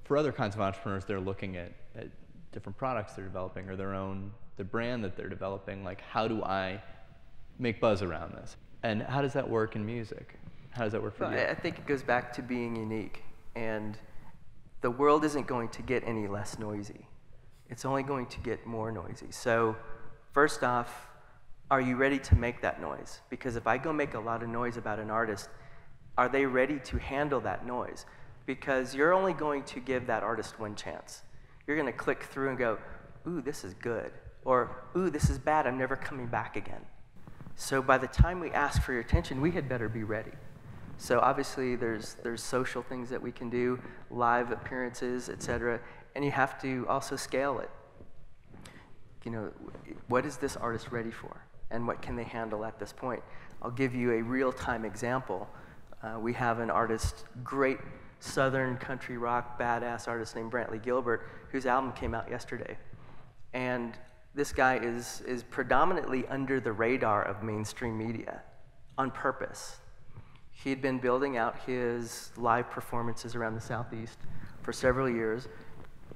for other kinds of entrepreneurs, they're looking at different products they're developing or the brand that they're developing. Like, how do I make buzz around this? And how does that work in music? How does that work for you? I think it goes back to being unique. And the world isn't going to get any less noisy. It's only going to get more noisy. So first off, are you ready to make that noise? Because if I go make a lot of noise about an artist, are they ready to handle that noise? Because you're only going to give that artist one chance. You're going to click through and go, ooh, this is good. Or, ooh, this is bad, I'm never coming back again. So by the time we ask for your attention, we had better be ready. So obviously there's social things that we can do, live appearances, etc. And you have to also scale it. You know, what is this artist ready for? And what can they handle at this point? I'll give you a real-time example. We have an artist, great Southern country rock badass artist named Brantley Gilbert, whose album came out yesterday. And this guy is predominantly under the radar of mainstream media on purpose. He'd been building out his live performances around the Southeast for several years.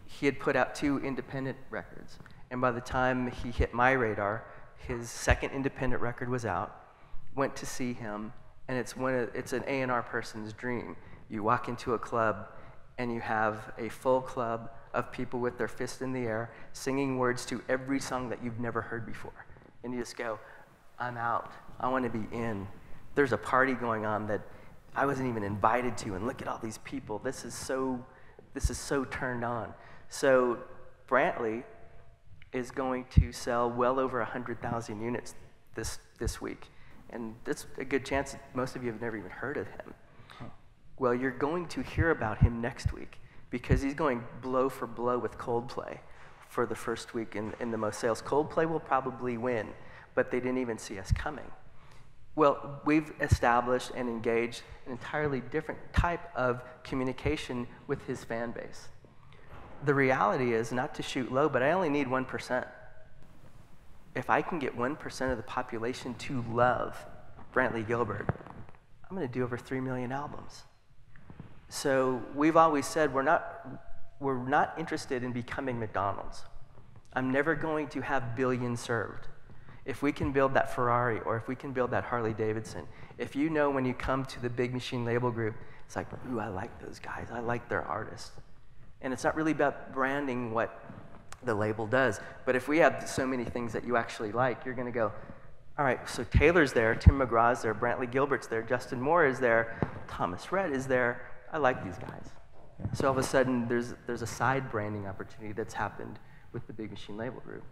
He had put out 2 independent records. And by the time he hit my radar, his second independent record was out. Went to see him, and it's an A&R person's dream. You walk into a club, and you have a full club of people with their fists in the air, singing words to every song that you've never heard before. And you just go, I'm out. I want to be in. There's a party going on that I wasn't even invited to, and look at all these people. This is so turned on. So Brantley is going to sell well over 100,000 units this week. And that's a good chance that most of you have never even heard of him. Well, you're going to hear about him next week because he's going blow for blow with Coldplay for the first week in the most sales. Coldplay will probably win, but they didn't even see us coming. Well, we've established and engaged an entirely different type of communication with his fan base. The reality is, not to shoot low, but I only need 1%. If I can get 1% of the population to love Brantley Gilbert, I'm going to do over 3 million albums. So we've always said we're not interested in becoming McDonald's. I'm never going to have billions served. If we can build that Ferrari, or if we can build that Harley Davidson, if you know when you come to the Big Machine label group, it's like, ooh, I like those guys, I like their artists. And it's not really about branding what the label does, but if we have so many things that you actually like, you're gonna go, all right, so Taylor's there, Tim McGraw's there, Brantley Gilbert's there, Justin Moore is there, Thomas Rhett is there, I like these guys. So all of a sudden, there's a side branding opportunity that's happened with the Big Machine label group.